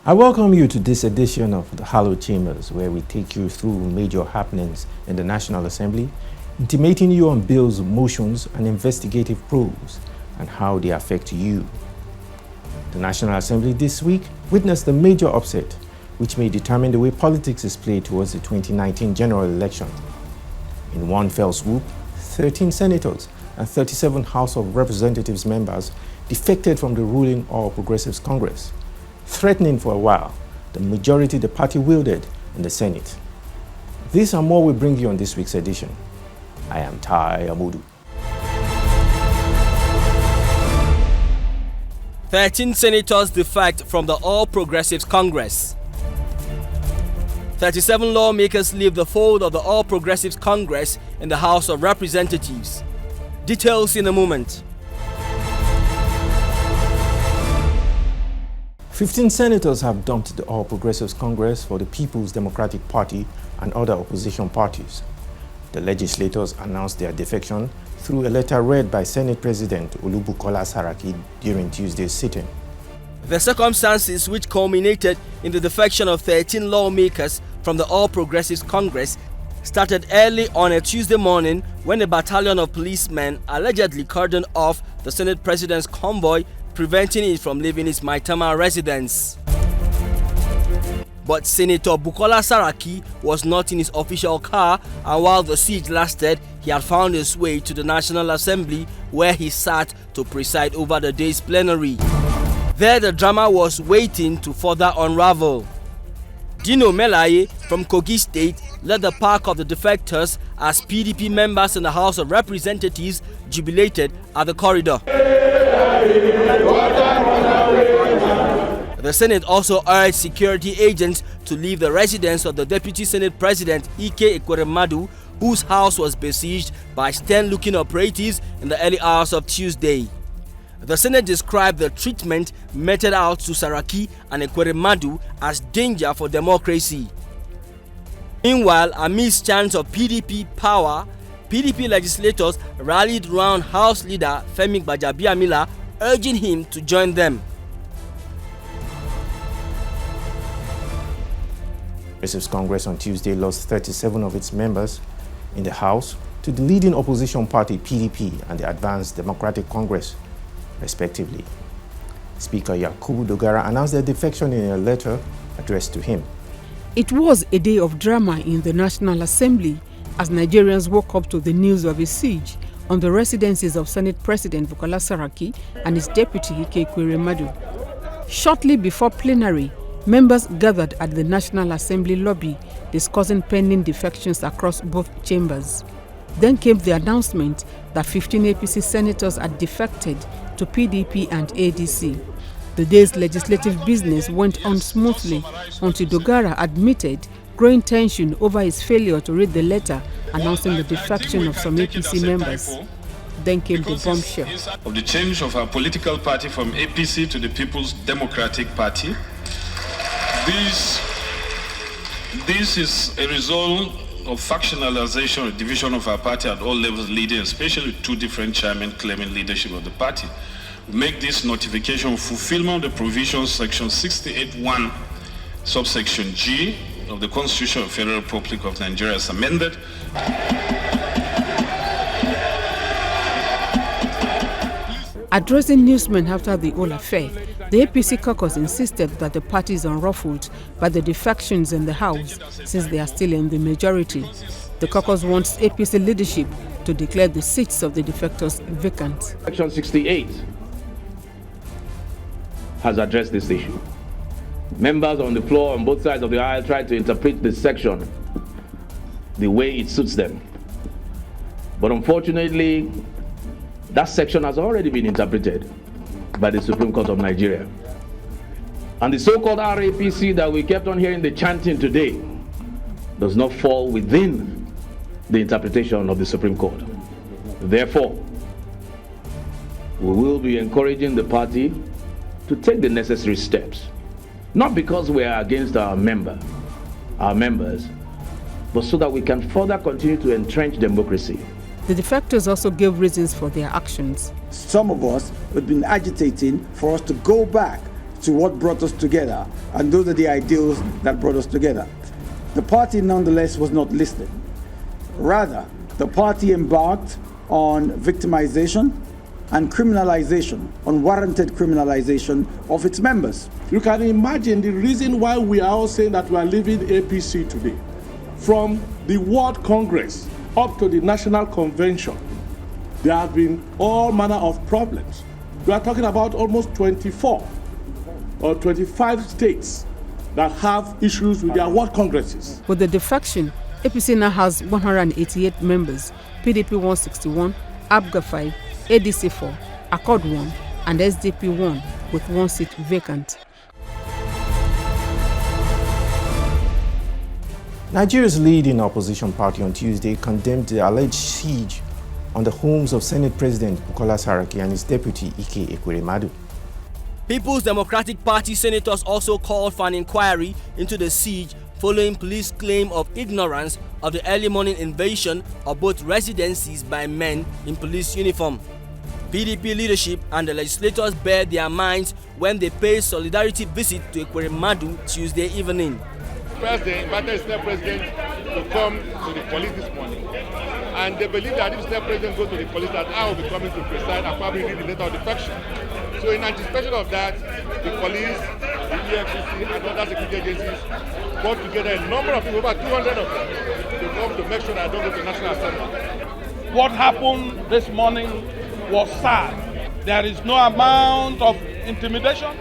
I welcome you to this edition of the Hallowed Chambers, where we take you through major happenings in the National Assembly, intimating you on bills, motions, and investigative probes, and how they affect you. The National Assembly this week witnessed a major upset, which may determine the way politics is played towards the 2019 general election. In one fell swoop, 13 senators and 37 House of Representatives members defected from the ruling All Progressives Congress, threatening for a while the majority the party wielded in the Senate. These and more we bring you on this week's edition. I am Tai Amudu. 13 senators defect from the All Progressives Congress. 37 lawmakers leave the fold of the All Progressives Congress in the House of Representatives. Details in a moment. 15 senators have dumped the All Progressives Congress for the People's Democratic Party and other opposition parties. The legislators announced their defection through a letter read by Senate President Bukola Saraki during Tuesday's sitting. The circumstances which culminated in the defection of 13 lawmakers from the All Progressives Congress started early on a Tuesday morning when a battalion of policemen allegedly cordoned off the Senate President's convoy, preventing it from leaving its Maitama residence. But Senator Bukola Saraki was not in his official car, and while the siege lasted, he had found his way to the National Assembly, where he sat to preside over the day's plenary. There the drama was waiting to further unravel. Dino Melaye from Kogi State led the pack of the defectors as PDP members in the House of Representatives jubilated at the corridor. The Senate also urged security agents to leave the residence of the Deputy Senate President Ike Ekweremadu, whose house was besieged by stern-looking operatives in the early hours of Tuesday. The Senate described the treatment meted out to Saraki and Ekweremadu as danger for democracy. Meanwhile, amidst chants of PDP power, PDP legislators rallied round House Leader Femi Gbajabiamila, urging him to join them. Progressives Congress on Tuesday lost 37 of its members in the House to the leading opposition party PDP and the Advanced Democratic Congress, respectively. Speaker Yakubu Dogara announced their defection in a letter addressed to him. It was a day of drama in the National Assembly as Nigerians woke up to the news of a siege on the residences of Senate President Bukola Saraki and his deputy Ike Ekweremadu. Shortly before plenary, members gathered at the National Assembly lobby discussing pending defections across both chambers. Then came the announcement that 15 APC senators had defected to PDP and ADC. The day's legislative business went on smoothly until Dogara admitted growing tension over his failure to read the letter announcing the defection of some APC members. Then came the bombshell. Of the change of our political party from APC to the People's Democratic Party. This is a result of factionalization or division of our party at all levels, leading especially two different chairmen claiming leadership of the party. We make this notification fulfillment of the provisions section 68(1) subsection G of the Constitution of the Federal Republic of Nigeria as amended. Addressing newsmen after the whole affair, the APC caucus insisted that the party is unruffled by the defections in the House since they are still in the majority. The caucus wants APC leadership to declare the seats of the defectors vacant. Section 68 has addressed this issue. Members on the floor on both sides of the aisle tried to interpret this section the way it suits them. But unfortunately, that section has already been interpreted by the Supreme Court of Nigeria. And the so-called RAPC that we kept on hearing the chanting today does not fall within the interpretation of the Supreme Court. Therefore, we will be encouraging the party to take the necessary steps, not because we are against our members, but so that we can further continue to entrench democracy. The defectors also gave reasons for their actions. Some of us have been agitating for us to go back to what brought us together, and those are the ideals that brought us together. The party nonetheless was not listening. Rather, the party embarked on victimization and criminalization, unwarranted criminalization of its members. You can imagine the reason why we are all saying that we are leaving APC today. From the World Congress up to the National Convention, there have been all manner of problems. We are talking about almost 24 or 25 states that have issues with their World Congresses. With the defection, APC now has 188 members, PDP 161, ABGA 5, ADC 4, Accord 1, and SDP 1, with 1 seat vacant. Nigeria's leading opposition party on Tuesday condemned the alleged siege on the homes of Senate President Bukola Saraki and his deputy Ike Ekweremadu. People's Democratic Party senators also called for an inquiry into the siege following police claim of ignorance of the early morning invasion of both residencies by men in police uniform. PDP leadership and the legislators bared their minds when they paid solidarity visit to Ekweremadu Tuesday evening. First, they invited the Senate President to come to the police this morning. And they believe that if the Senate President goes to the police, that I will be coming to preside and probably read the letter of defection. So in anticipation of that, the police, the EFCC, and other security agencies got together a number of people, about 200 of them, to come to make sure that I don't go to National Assembly. What happened this morning was sad. There is no amount of intimidation,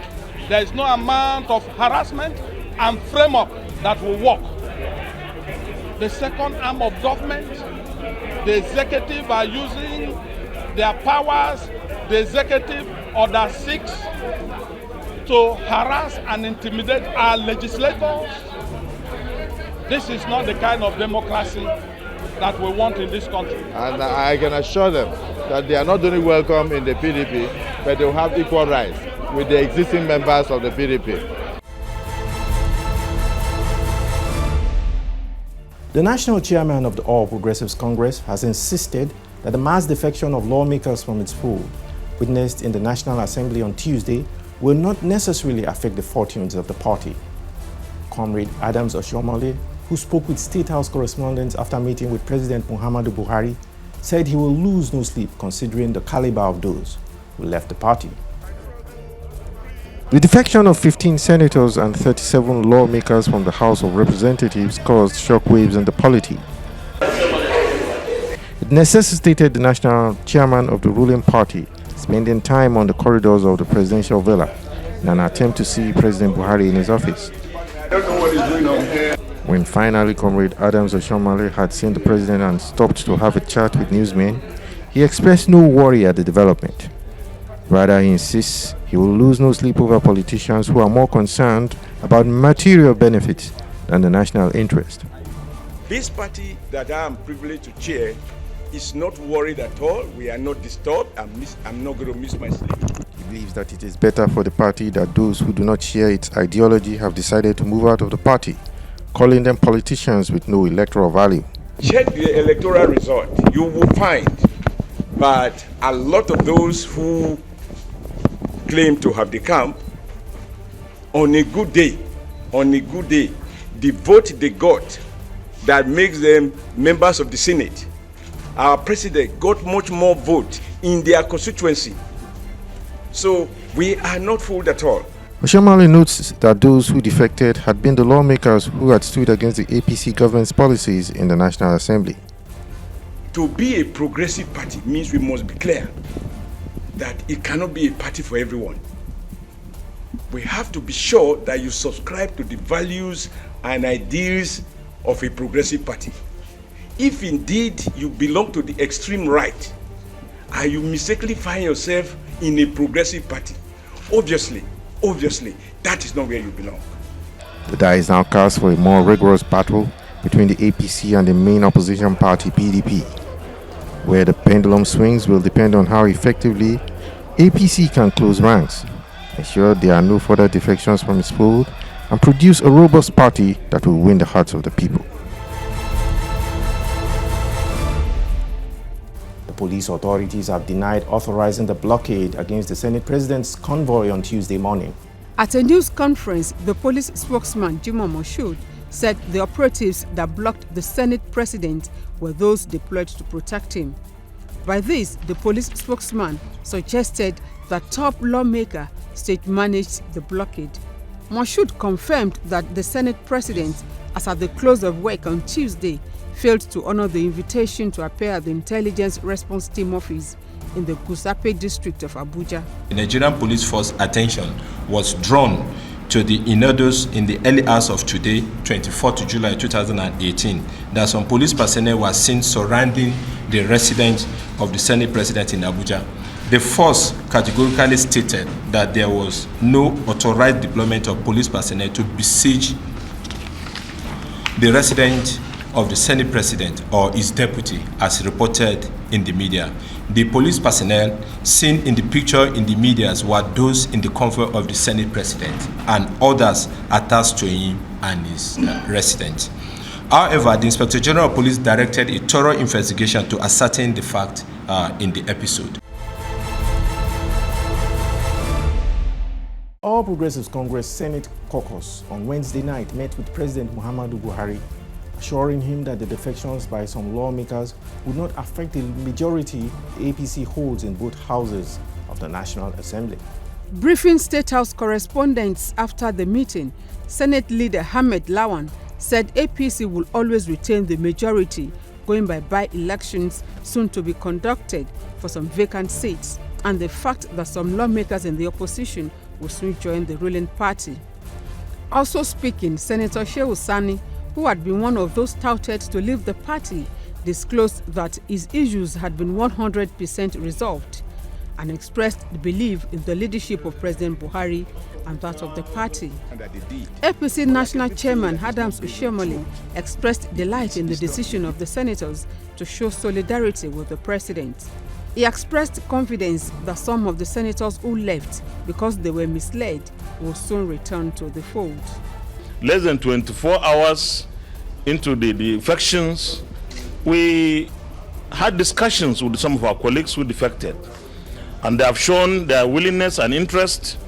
there is no amount of harassment and frame-up that will work. The second arm of government, the executive are using their powers, the executive order 6, to harass and intimidate our legislators. This is not the kind of democracy that we want in this country. And I can assure them that they are not only welcome in the PDP, but they will have equal rights with the existing members of the PDP. The national chairman of the All Progressives Congress has insisted that the mass defection of lawmakers from its fold, witnessed in the National Assembly on Tuesday, will not necessarily affect the fortunes of the party. Comrade Adams Oshiomhole, who spoke with State House correspondents after meeting with President Muhammadu Buhari, said he will lose no sleep considering the caliber of those who left the party. The defection of 15 senators and 37 lawmakers from the House of Representatives caused shockwaves in the polity. It necessitated the national chairman of the ruling party spending time on the corridors of the presidential villa in an attempt to see President Buhari in his office. I don't know what is going on here. When finally Comrade Adams Oshiomhole had seen the president and stopped to have a chat with newsmen, he expressed no worry at the development. Rather, he insists he will lose no sleep over politicians who are more concerned about material benefits than the national interest. This party that I am privileged to chair is not worried at all. We are not disturbed. I'm not going to miss my sleep. He believes that it is better for the party that those who do not share its ideology have decided to move out of the party, calling them politicians with no electoral value. Check the electoral result. You will find that a lot of those who claim to have the camp, on a good day, the vote they got that makes them members of the Senate. Our president got much more vote in their constituency. So we are not fooled at all. Oshiomhole notes that those who defected had been the lawmakers who had stood against the APC government's policies in the National Assembly. To be a progressive party means we must be clear that it cannot be a party for everyone. We have to be sure that you subscribe to the values and ideals of a progressive party. If indeed you belong to the extreme right and you mistakenly find yourself in a progressive party, obviously, that is not where you belong. The die is now cast for a more rigorous battle between the APC and the main opposition party, PDP. Where the pendulum swings will depend on how effectively APC can close ranks, ensure there are no further defections from its fold, and produce a robust party that will win the hearts of the people. The police authorities have denied authorizing the blockade against the Senate President's convoy on Tuesday morning. At a news conference, the police spokesman, Jimoh Moshood, said the operatives that blocked the Senate president were those deployed to protect him. By this, the police spokesman suggested that top lawmaker state-managed the blockade. Moshood confirmed that the Senate president, as at the close of work on Tuesday, failed to honor the invitation to appear at the Intelligence Response Team office in the Kusape district of Abuja. The Nigerian Police Force attention was drawn to the inodus in the early hours of today, 24th July 2018, that some police personnel were seen surrounding the residence of the Senate president in Abuja. The force categorically stated that there was no authorized deployment of police personnel to besiege the residence of the Senate president or his deputy, as reported in the media. The police personnel seen in the picture in the media were those in the comfort of the Senate president and others attached to him and his residence. However, the Inspector General of Police directed a thorough investigation to ascertain the fact in the episode. All Progressives Congress Senate caucus on Wednesday night met with President Muhammadu Buhari, assuring him that the defections by some lawmakers would not affect the majority the APC holds in both houses of the National Assembly. Briefing State House correspondents after the meeting, Senate leader Ahmed Lawan said APC will always retain the majority, going by by-elections soon to be conducted for some vacant seats, and the fact that some lawmakers in the opposition will soon join the ruling party. Also speaking, Senator Shehu Sani, who had been one of those touted to leave the party, disclosed that his issues had been 100% resolved and expressed the belief in the leadership of President Buhari and that of the party. APC National Chairman Adams Ushemole expressed delight in the decision of the senators to show solidarity with the president. He expressed confidence that some of the senators who left because they were misled will soon return to the fold. Less than 24 hours into the defections, we had discussions with some of our colleagues who defected, and they have shown their willingness and interest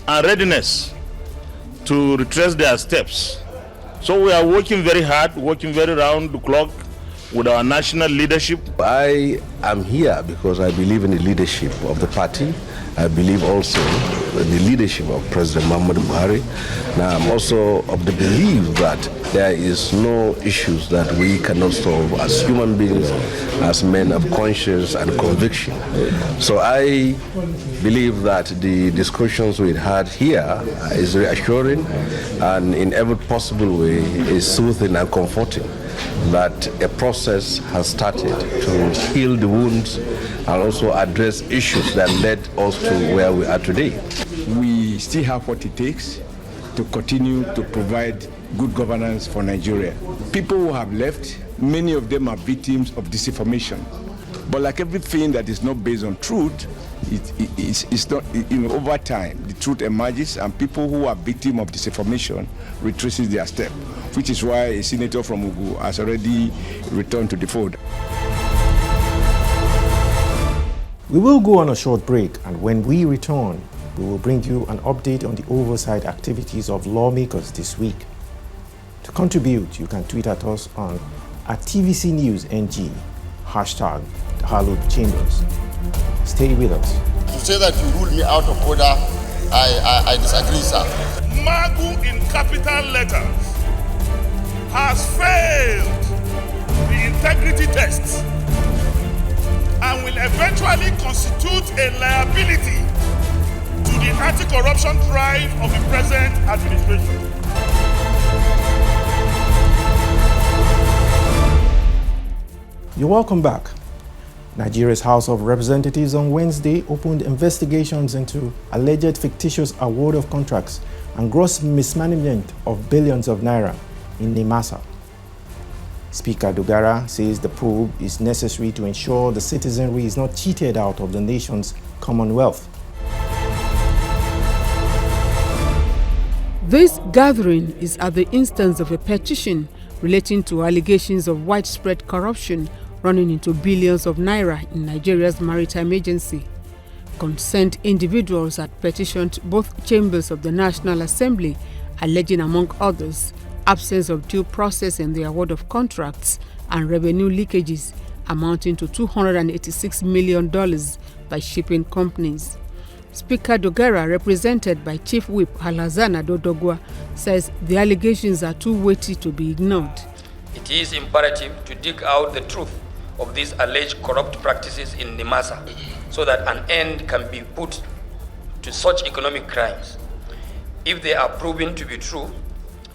and readiness to retrace their steps. So we are working very hard, working very round the clock with our national leadership. I am here because I believe in the leadership of the party. I believe also in the leadership of President Muhammadu Buhari. Now I'm also of the belief that there is no issues that we cannot solve as human beings, as men of conscience and conviction. So I believe that the discussions we had here is reassuring and in every possible way is soothing and comforting, that a process has started to heal the wounds and also address issues that led us to where we are today. We still have what it takes to continue to provide good governance for Nigeria. People who have left, many of them are victims of disinformation. But like everything that is not based on truth, it's not, over time, the truth emerges and people who are victims of disinformation retraces their step, which is why a senator from Ugu has already returned to the fold. We will go on a short break, and when we return, we will bring you an update on the oversight activities of lawmakers this week. To contribute, you can tweet at us on @TVCNewsNG, hashtag the Hallowed Chambers. Stay with us. To say that you ruled me out of order, I disagree, sir. Magu in capital letters has failed the integrity test and will eventually constitute a liability to the anti-corruption drive of the present administration. You're welcome back. Nigeria's House of Representatives on Wednesday opened investigations into alleged fictitious award of contracts and gross mismanagement of billions of naira in Nemasa. Speaker Dogara says the probe is necessary to ensure the citizenry is not cheated out of the nation's commonwealth. This gathering is at the instance of a petition relating to allegations of widespread corruption running into billions of naira in Nigeria's maritime agency. Concerned individuals had petitioned both chambers of the National Assembly, alleging, among others, absence of due process in the award of contracts and revenue leakages amounting to $286 million by shipping companies. Speaker Dogara, represented by Chief Whip Halazana Dodogwa, says the allegations are too weighty to be ignored. It is imperative to dig out the truth of these alleged corrupt practices in NIMASA so that an end can be put to such economic crimes. If they are proven to be true,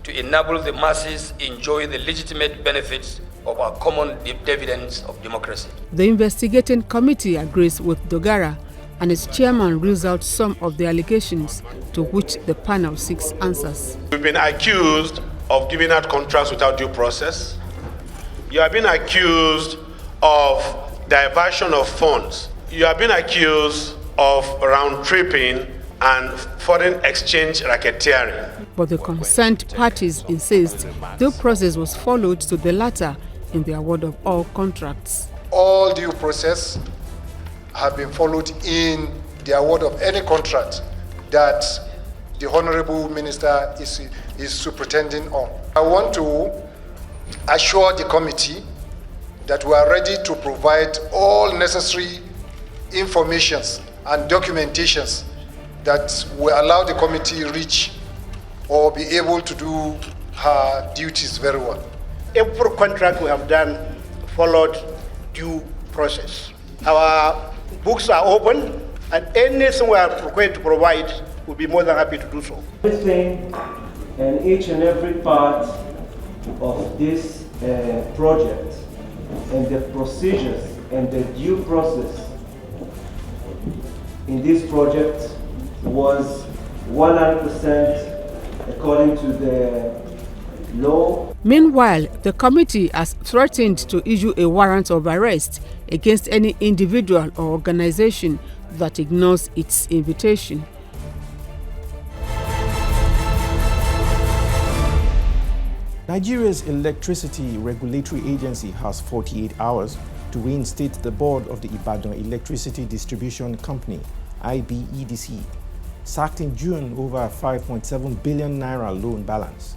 to enable the masses enjoy the legitimate benefits of our common dividends of democracy. The investigating committee agrees with Dogara, and its chairman rules out some of the allegations to which the panel seeks answers. We've been accused of giving out contracts without due process. You have been accused of diversion of funds. You have been accused of round-tripping and foreign exchange racketeering. But the concerned parties insist due process was followed to the latter in the award of all contracts. All due process have been followed in the award of any contract that the Honorable Minister is superintending on. I want to assure the committee that we are ready to provide all necessary informations and documentations that will allow the committee reach or be able to do her duties very well. Every contract we have done followed due process. Our books are open, and anything we are required to provide, we'll be more than happy to do so. Everything and each and every part of this project and the procedures and the due process in this project was 100% according to the law. Meanwhile, the committee has threatened to issue a warrant of arrest against any individual or organization that ignores its invitation. Nigeria's Electricity Regulatory Agency has 48 hours to reinstate the board of the Ibadan Electricity Distribution Company, IBEDC, sacked in June over a 5.7 billion naira loan balance.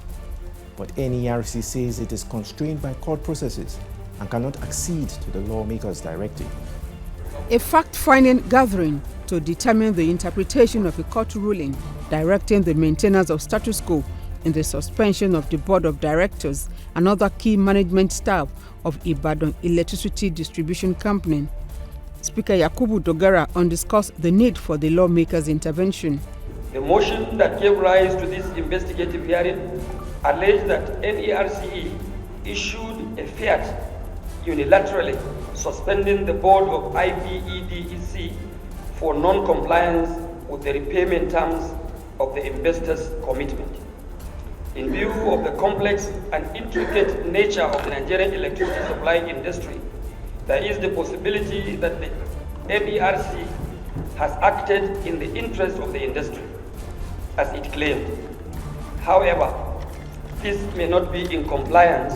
But NERC says it is constrained by court processes and cannot accede to the lawmaker's directive. A fact-finding gathering to determine the interpretation of a court ruling directing the maintenance of status quo in the suspension of the board of directors and other key management staff of Ibadan Electricity Distribution Company. Speaker Yakubu Dogara discussed the need for the lawmaker's intervention. The motion that gave rise to this investigative hearing alleged that NERCE issued a fiat unilaterally suspending the board of IBEDC for non-compliance with the repayment terms of the investor's commitment. In view of the complex and intricate nature of the Nigerian electricity supply industry, there is the possibility that the NERC has acted in the interest of the industry, as it claimed. However, this may not be in compliance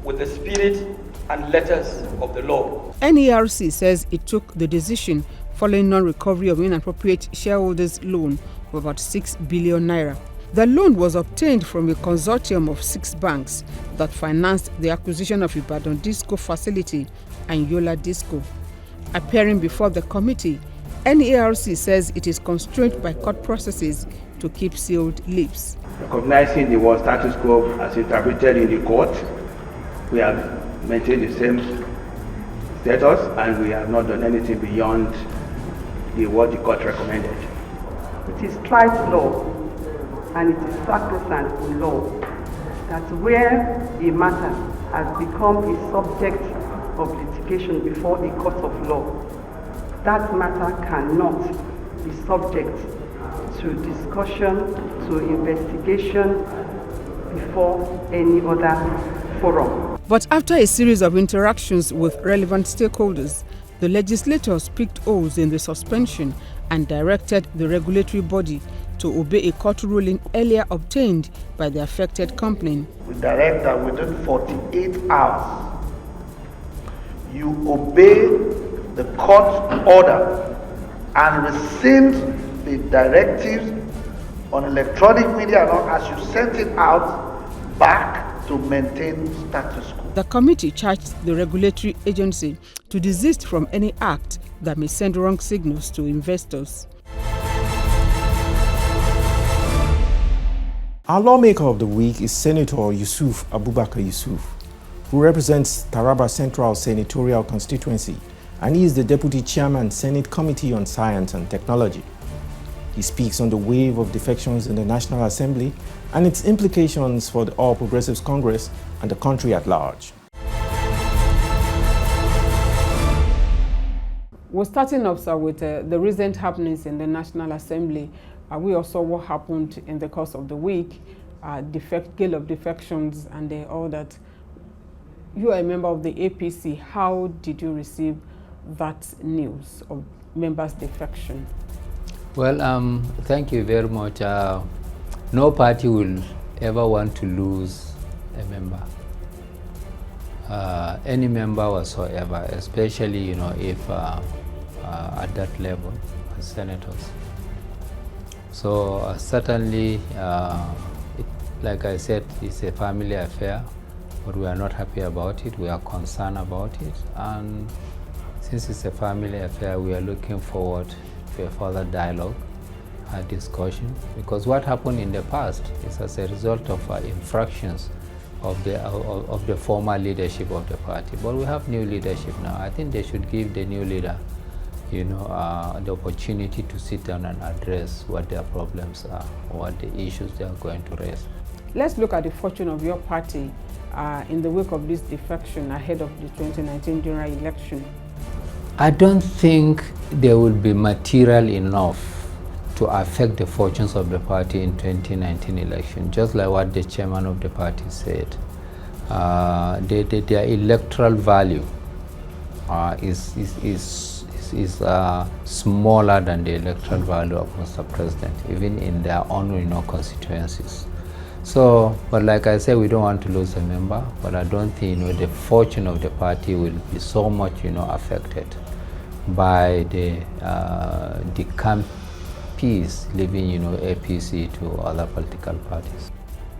with the spirit and letters of the law. NERC says it took the decision following non-recovery of inappropriate shareholders' loan of about 6 billion naira. The loan was obtained from a consortium of 6 banks that financed the acquisition of Ibadan Disco facility and Yola Disco. Appearing before the committee, NERC says it is constrained by court processes to keep sealed lips. Recognizing the war status quo as interpreted in the court, we have maintained the same status and we have not done anything beyond what the court recommended. It is tried law and it is sacrosanct in law that where a matter has become a subject of litigation before a court of law, that matter cannot be subject to discussion, to investigation before any other forum. But after a series of interactions with relevant stakeholders, the legislators picked holes in the suspension and directed the regulatory body to obey a court ruling earlier obtained by the affected company. We direct that within 48 hours, you obey the court order and rescind the directives on electronic media and all as you sent it out back to maintain status quo. The committee charged the regulatory agency to desist from any act that may send wrong signals to investors. Our lawmaker of the week is Senator Yusuf Abubakar Yusuf, who represents Taraba Central Senatorial Constituency, and he is the Deputy Chairman, Senate Committee on Science and Technology. He speaks on the wave of defections in the National Assembly and its implications for the All Progressives Congress and the country at large. We're starting off, sir, with the recent happenings in the National Assembly. We also saw what happened in the course of the week, gale of defections and all that. You are a member of the APC. How did you receive that news of members' defection? Well, thank you very much. No party will ever want to lose a member. Any member whatsoever, especially, if at that level as senators. So certainly, like I said, it's a family affair, but we are not happy about it. We are concerned about it, and since it's a family affair, we are looking forward to a further dialogue, a discussion, because what happened in the past is as a result of infractions of the former leadership of the party. But we have new leadership now. I think they should give the new leader the opportunity to sit down and address what their problems are, or what the issues they are going to raise. Let's look at the fortune of your party in the wake of this defection ahead of the 2019 general election. I don't think there will be material enough to affect the fortunes of the party in 2019 election, just like what the chairman of the party said. Their electoral value is smaller than the electoral value of Mr. President, even in their own constituencies. So, but like I said, we don't want to lose a member, but I don't think the fortune of the party will be so much affected by the campees leaving APC to other political parties.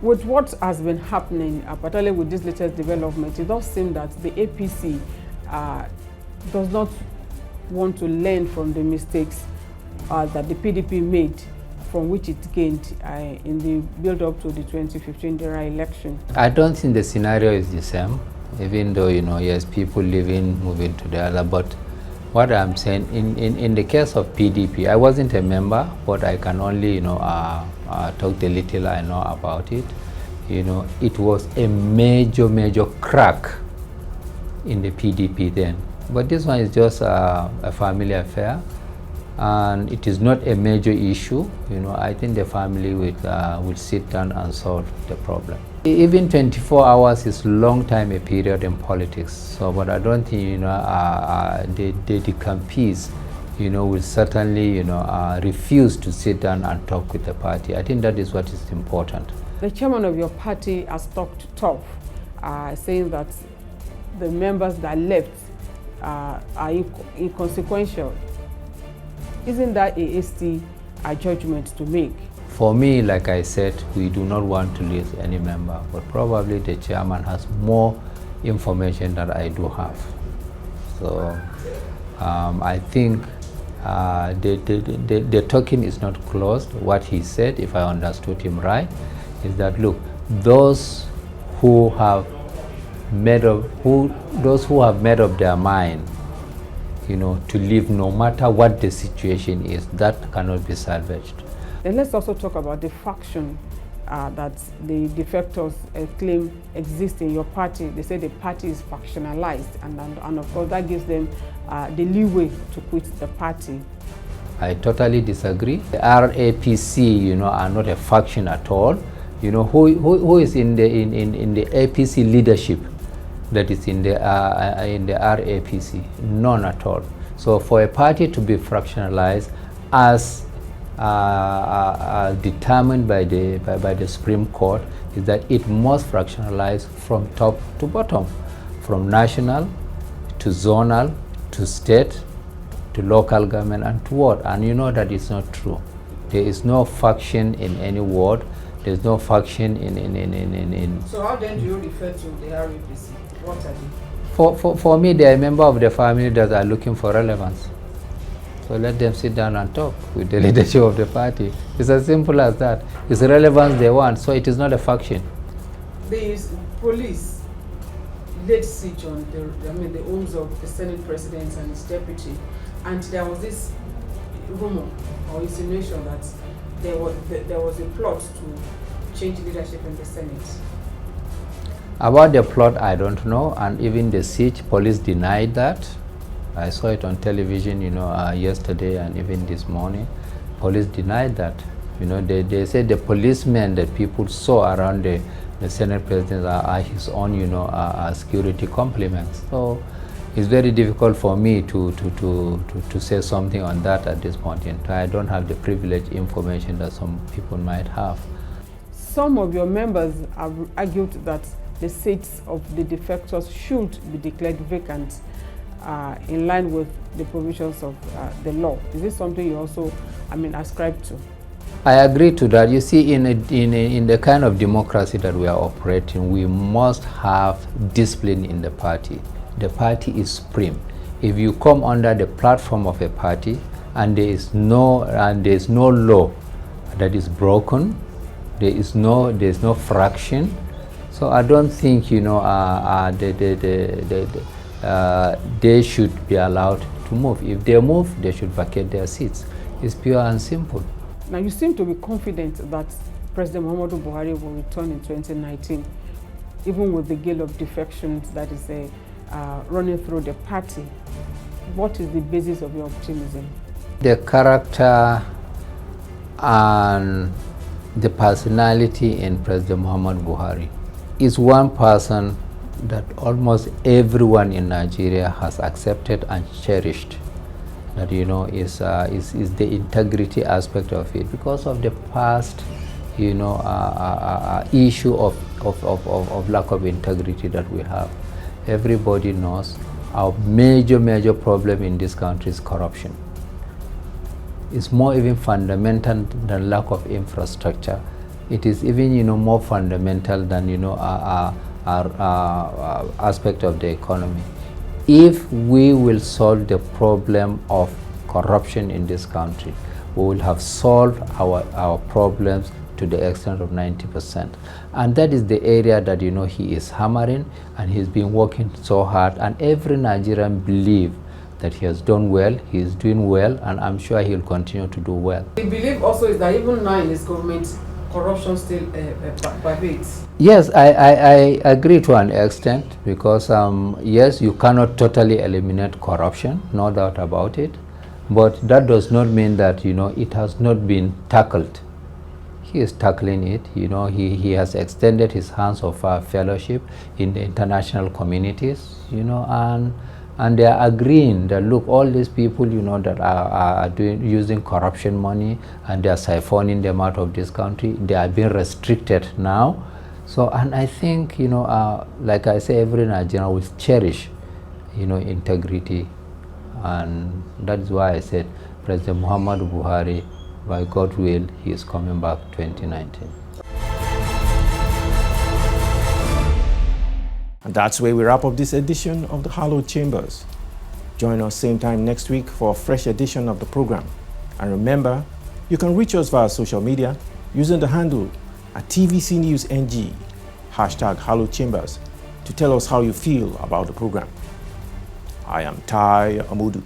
With what has been happening, particularly with this latest development, it does seem that the APC does not want to learn from the mistakes that the PDP made, from which it gained in the build-up to the 2015 general election. I don't think the scenario is the same, even though, yes, people leaving, moving to the other, but what I'm saying, in the case of PDP, I wasn't a member, but I can only, talk the little I know about it. It was a major crack in the PDP then. But this one is just a family affair, and it is not a major issue. I think the family will sit down and solve the problem. Even 24 hours is long time a period in politics. So, but I don't think the campees, will certainly refuse to sit down and talk with the party. I think that is what is important. The chairman of your party has talked tough, saying that the members that left are inconsequential. Isn't that a hasty judgment to make? For me, like I said, we do not want to lose any member, but probably the chairman has more information than I do have. So I think the talking is not closed. What he said, if I understood him right, is that look, those who have made up their mind, to leave no matter what the situation is, that cannot be salvaged. Then let's also talk about the faction that the defectors claim exist in your party. They say the party is factionalized, and of course that gives them the leeway to quit the party. I totally disagree. The RAPC, are not a faction at all. Who is in the APC leadership that is in the RAPC? None at all. So for a party to be fractionalized as determined by the Supreme Court is that it must fractionalize from top to bottom, from national to zonal to state to local government, and to what? And you know that it's not true. There is no faction in any ward. There's no faction in. So how then do you refer to the RAPC? What are they? For me, they are a member of the family that are looking for relevance. So let them sit down and talk with the leadership of the party. It's as simple as that. It's relevance they want, so it is not a faction. The police laid siege on the homes of the Senate President and his deputy, and there was this rumor or insinuation that there was a plot to change leadership in the Senate. About the plot, I don't know, and even the siege, police denied that. I saw it on television, yesterday and even this morning. Police denied that. They said the policemen that people saw around the Senate President are his own, security complements. So it's very difficult for me to say something on that at this point in time. I don't have the privileged information that some people might have. Some of your members have argued that the seats of the defectors should be declared vacant in line with the provisions of the law. Is this something you also, ascribe to? I agree to that. You see, in the kind of democracy that we are operating, we must have discipline in the party. The party is supreme. If you come under the platform of a party and there is no law that is broken, there is no fraction. So I don't think they should be allowed to move. If they move, they should vacate their seats. It's pure and simple. Now you seem to be confident that President Muhammadu Buhari will return in 2019, even with the gale of defections that is running through the party. What is the basis of your optimism? The character and the personality in President Muhammadu Buhari is one person that almost everyone in Nigeria has accepted and cherished. That is the integrity aspect of it, because of the past issue of lack of integrity that we have. Everybody knows our major problem in this country is corruption. It's more even fundamental than lack of infrastructure. It is even more fundamental than our aspect of the economy. If we will solve the problem of corruption in this country, we will have solved our problems to the extent of 90%. And that is the area that he is hammering, and he's been working so hard, and every Nigerian believes that he has done well, he is doing well, and I'm sure he'll continue to do well. The belief also is that even now in this government, corruption still pervades. Yes, I agree to an extent, because yes, you cannot totally eliminate corruption, no doubt about it, but that does not mean that it has not been tackled. He is tackling it. He has extended his hands of fellowship in the international communities, and they are agreeing that, look, all these people that are using corruption money, and they are siphoning them out of this country, they are being restricted now. So, and I think like I say, every Nigerian will cherish integrity, and that is why I said President Muhammadu Buhari, by God's will, he is coming back 2019. And that's where we wrap up this edition of the Hallowed Chambers. Join us same time next week for a fresh edition of the program. And remember, you can reach us via social media using the handle at TVC News NG, #Hallowed Chambers, to tell us how you feel about the program. I am Tai Amudu.